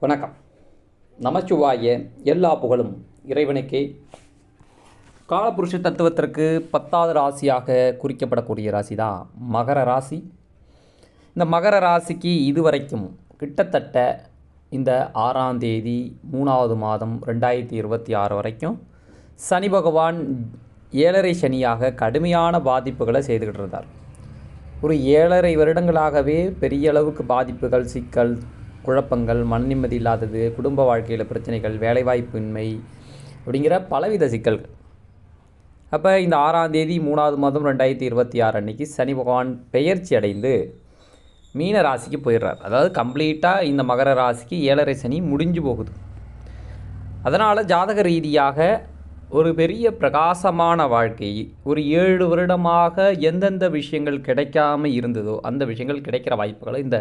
வணக்கம். நமச்சிவாய. எல்லா புகழும் இறைவனுக்கே. காலபுருஷ தத்துவத்திற்கு 10வது ராசியாக குறிக்கப்படக்கூடிய ராசி தான் மகர ராசி. இந்த மகர ராசிக்கு இதுவரைக்கும் கிட்டத்தட்ட இந்த 6ஆம் தேதி 3வது மாதம் 2026 வரைக்கும் சனி பகவான் 7.5 சனியாக கடுமையான பாதிப்புகளை செய்துக்கிட்டு இருந்தார். ஒரு 7.5 வருடங்களாகவே பெரிய அளவுக்கு பாதிப்புகள், சிக்கல், குழப்பங்கள், மன நிம்மதி இல்லாதது, குடும்ப வாழ்க்கையில் பிரச்சனைகள், வேலைவாய்ப்பின்மை அப்படிங்கிற பலவித சிக்கல்கள். அப்போ இந்த 6ஆம் தேதி 3வது மாதம் 2026 அன்றைக்கி சனி பகவான் பெயர்ச்சி அடைந்து மீன ராசிக்கு போயிடுறார். அதாவது கம்ப்ளீட்டாக இந்த மகர ராசிக்கு 7.5 சனி முடிஞ்சு போகுது. அதனால் ஜாதக ரீதியாக ஒரு பெரிய பிரகாசமான வாழ்க்கை, ஒரு 7 வருடமாக எந்தெந்த விஷயங்கள் கிடைக்காம இருந்ததோ அந்த விஷயங்கள் கிடைக்கிற வாய்ப்புகளை இந்த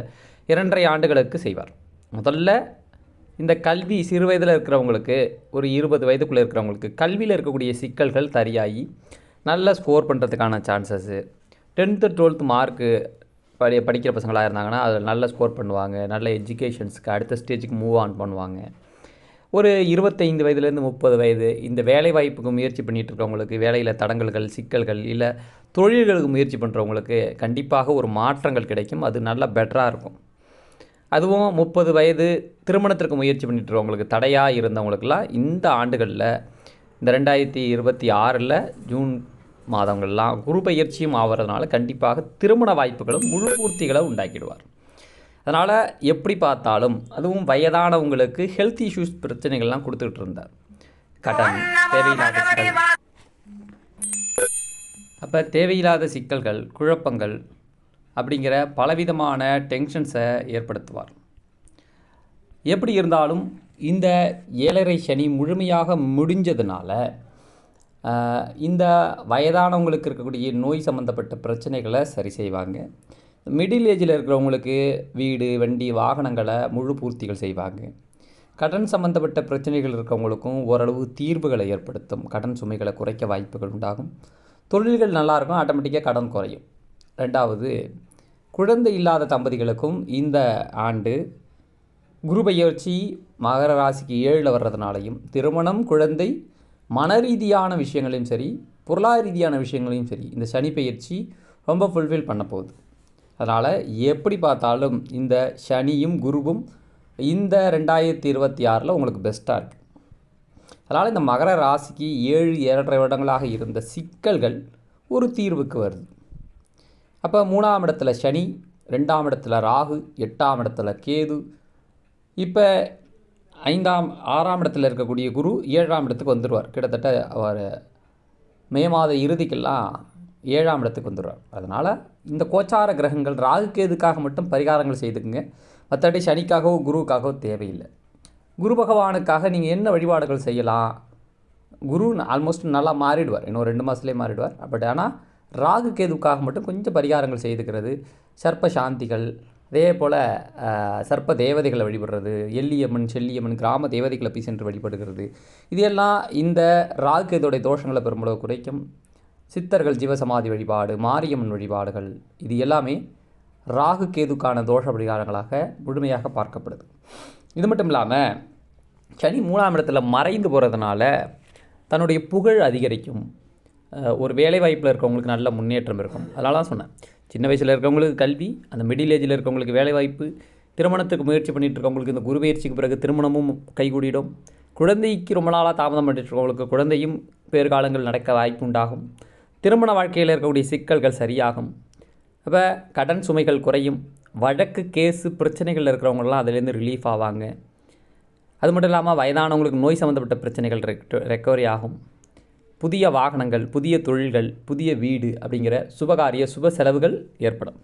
2.5 ஆண்டுகளுக்கு செய்வார். முதல்ல இந்த கல்வி, சிறு வயதில் இருக்கிறவங்களுக்கு, ஒரு 20 வயதுக்குள்ளே இருக்கிறவங்களுக்கு கல்வியில் இருக்கக்கூடிய சிக்கல்கள் சரியாகி நல்ல ஸ்கோர் பண்ணுறதுக்கான சான்சஸ்ஸு, 10th 12th மார்க்கு படிக்கிற பசங்களாக இருந்தாங்கன்னா அதில் நல்ல ஸ்கோர் பண்ணுவாங்க, நல்ல எஜுகேஷன்ஸுக்கு அடுத்த ஸ்டேஜுக்கு மூவ் ஆன் பண்ணுவாங்க. ஒரு 25 வயதுலேருந்து 30 வயது இந்த வேலை வாய்ப்புக்கு முயற்சி பண்ணிகிட்டு இருக்கிறவங்களுக்கு, வேலையில் தடங்கல்கள், சிக்கல்கள், இல்லை தொழில்களுக்கு முயற்சி பண்ணுறவங்களுக்கு கண்டிப்பாக ஒரு மாற்றங்கள் கிடைக்கும். அது நல்லா பெட்டராக இருக்கும். அதுவும் 30 வயது திருமணத்திற்கு முயற்சி பண்ணிட்டு இருக்கவங்களுக்கு, தடையாக இருந்தவங்களுக்கெல்லாம் இந்த ஆண்டுகளில், இந்த 2026 ஜூன் மாதங்கள்லாம் குரு பயிற்சியும் ஆகிறதுனால கண்டிப்பாக திருமண வாய்ப்புகளும் முழு பூர்த்திகளை உண்டாக்கிடுவார். அதனால் எப்படி பார்த்தாலும் அதுவும் வயதானவங்களுக்கு ஹெல்த் இஷ்யூஸ் பிரச்சனைகள்லாம் கொடுத்துக்கிட்டு இருந்தார். கடன், தேவையில்லாத சிக்கல். அப்போ தேவையில்லாத சிக்கல்கள், குழப்பங்கள் அப்படிங்கிற பலவிதமான டென்ஷன்ஸை ஏற்படுத்துவார். எப்படி இருந்தாலும் இந்த 7.5 சனி முழுமையாக முடிஞ்சதுனால இந்த வயதானவங்களுக்கு இருக்கக்கூடிய நோய் சம்மந்தப்பட்ட பிரச்சனைகளை சரி செய்வாங்க. மிடில் ஏஜில் இருக்கிறவங்களுக்கு வீடு, வண்டி, வாகனங்களை முழு பூர்த்திகள் செய்வாங்க. கடன் சம்மந்தப்பட்ட பிரச்சனைகள் இருக்கிறவங்களுக்கும் ஓரளவு தீர்வுகளை ஏற்படுத்தும். கடன் சுமைகளை குறைக்க வாய்ப்புகள் உண்டாகும். தொழில்கள் நல்லாயிருக்கும், ஆட்டோமேட்டிக்காக கடன் குறையும். 2வது, குழந்தை இல்லாத தம்பதிகளுக்கும் இந்த ஆண்டு குரு பெயர்ச்சி மகர ராசிக்கு 7ல் வர்றதுனாலையும் திருமணம், குழந்தை, மன ரீதியான விஷயங்களையும் சரி, பொருளாதார ரீதியான விஷயங்களையும் சரி இந்த சனி பெயர்ச்சி ரொம்ப ஃபுல்ஃபில் பண்ண போகுது. அதனால் எப்படி பார்த்தாலும் இந்த சனியும் குருவும் இந்த 2026 உங்களுக்கு பெஸ்ட்டாக இருக்குது. அதனால் இந்த மகர ராசிக்கு 7.5 வருடங்களாக இருந்த சிக்கல்கள் ஒரு தீர்வுக்கு வருது. அப்போ 3ஆம் இடத்துல சனி, 2ஆம் இடத்துல ராகு, 8ஆம் இடத்துல கேது, இப்போ 6ஆம் இடத்துல இருக்கக்கூடிய குரு 7ஆம் இடத்துக்கு வந்துடுவார். கிட்டத்தட்ட அவர் மே மாத இறுதிக்கெல்லாம் 7ஆம் இடத்துக்கு வந்துடுவார். அதனால் இந்த கோச்சார கிரகங்கள் ராகு கேதுக்காக மட்டும் பரிகாரங்கள் செய்துக்குங்க. மற்றபடி சனிக்காகவோ குருவுக்காகவோ தேவையில்லை. குரு பகவானுக்காக நீங்கள் என்ன வழிபாடுகள் செய்யலாம்? குரு ஆல்மோஸ்ட் நல்லா மாறிடுவார், இன்னும் 2 மாதத்துலேயே மாறிடுவார். பட் ஆனால் ராகு கேதுக்காக மட்டும் கொஞ்சம் பரிகாரங்கள் செய்துக்கிறது, சர்ப்ப சாந்திகள், அதே போல் சர்ப்ப தேவதைகளை வழிபடுறது, எல்லியம்மன், செல்லியம்மன், கிராம தேவதைகளை போய் சென்று வழிபடுகிறது, இது எல்லாம் இந்த ராகு கேதுடைய தோஷங்களை பெரும்பளவு குறைக்கும். சித்தர்கள் ஜீவசமாதி வழிபாடு, மாரியம்மன் வழிபாடுகள், இது எல்லாமே ராகு கேதுக்கான தோஷ பரிகாரங்களாக முழுமையாக பார்க்கப்படுது. இது மட்டும் இல்லாமல் சனி 3ஆம் இடத்துல மறைந்து போகிறதுனால தன்னுடைய புகழ் அதிகரிக்கும். ஒரு வேலைவாய்ப்பில் இருக்கிறவங்களுக்கு நல்ல முன்னேற்றம் இருக்கும். அதனால தான் சொன்னேன், சின்ன வயசில் இருக்கிறவங்களுக்கு கல்வி, அந்த மிடில் ஏஜில் இருக்கிறவங்களுக்கு வேலைவாய்ப்பு, திருமணத்துக்கு முயற்சி பண்ணிகிட்டு இருக்கவங்களுக்கு இந்த குரு பயிற்சிக்கு பிறகு திருமணமும் கைகூடிடும். குழந்தைக்கு ரொம்ப நாளாக தாமதம் பண்ணிட்டு இருக்கவங்களுக்கு குழந்தையும் பேர்காலங்கள் நடக்க வாய்ப்பு உண்டாகும். திருமண வாழ்க்கையில் இருக்கக்கூடிய சிக்கல்கள் சரியாகும். அப்போ கடன் சுமைகள் குறையும். வழக்கு, கேஸு, பிரச்சனைகள் இருக்கிறவங்களாம் அதிலேருந்து ரிலீஃப் ஆவாங்க. அது மட்டும் இல்லாமல் வயதானவங்களுக்கு நோய் சம்மந்தப்பட்ட பிரச்சனைகள் ரெக்கவரி ஆகும். புதிய வாகனங்கள், புதிய தொழில்கள், புதிய வீடு அப்படிங்கிற சுபகாரிய சுப செலவுகள் ஏற்படும்.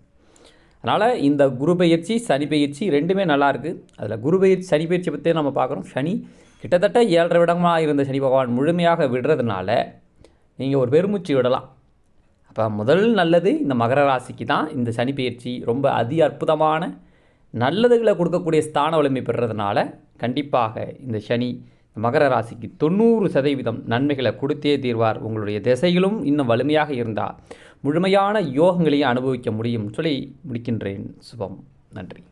அதனால் இந்த குரு பயிற்சி, சனி பயிற்சி 2மே நல்லாயிருக்கு. அதில் குரு பயிற்சி, சனி பயிற்சி பற்றியே நம்ம பார்க்குறோம். சனி கிட்டத்தட்ட 7.5 வருடமாக இருந்த சனி பகவான் முழுமையாக விடுறதுனால நீங்கள் ஒரு பெருமூச்சு விடலாம். அப்போ முதல் நல்லது இந்த மகர ராசிக்கு தான் இந்த சனி பயிற்சி ரொம்ப அற்புதமான நல்லதுகளை கொடுக்கக்கூடிய ஸ்தான வலிமை பெறுறதுனால கண்டிப்பாக இந்த சனி மகர ராசிக்கு 90% நன்மைகளை கொடுத்தே தீர்வார். உங்களுடைய திசைகளும் இன்னும் வலிமையாக இருந்தால் முழுமையான யோகங்களையும் அனுபவிக்க முடியும் சொல்லி முடிக்கின்றேன். சுபம். நன்றி.